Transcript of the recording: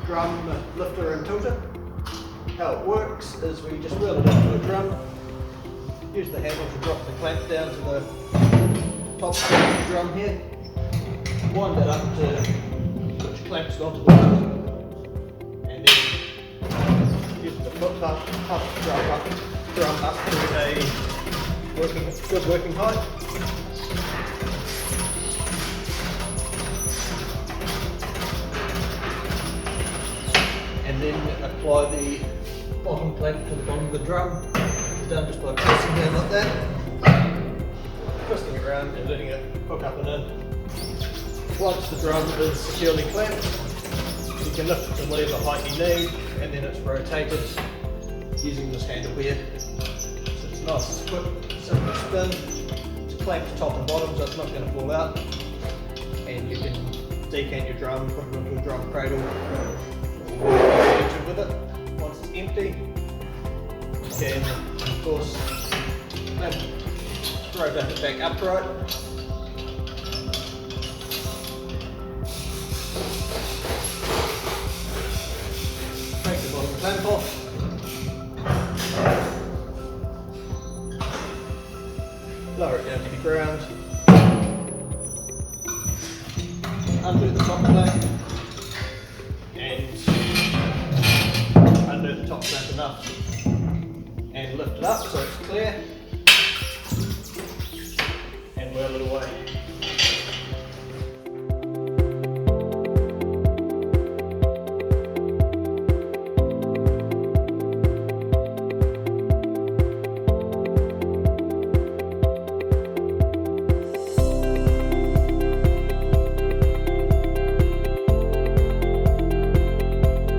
drum lifter and tilter. How it works is we just wheel it into a drum, use the handle to drop the clamp down to the top of the drum here, wind that up to put your clamps onto the bottom, and then use the foot pump the drum up to a good working height. And then apply the bottom clamp to the bottom of the drum. It's done just by twisting down like that, twisting it around and letting it hook up and in. Once the drum is securely clamped, you can lift it to whatever height you need, and then it's rotated using this handle here. So it's nice, quick, simple spin. It's clamped top and bottom, so it's not going to fall out. And you can decant your drum, put it into a drum cradle, with it. Once it's empty, you can, of course, rotate it back upright. Take the bottom clamp off. Lower it down to the ground. Undo the top clamp. And undo the top clamp enough and lift it up so it's clear.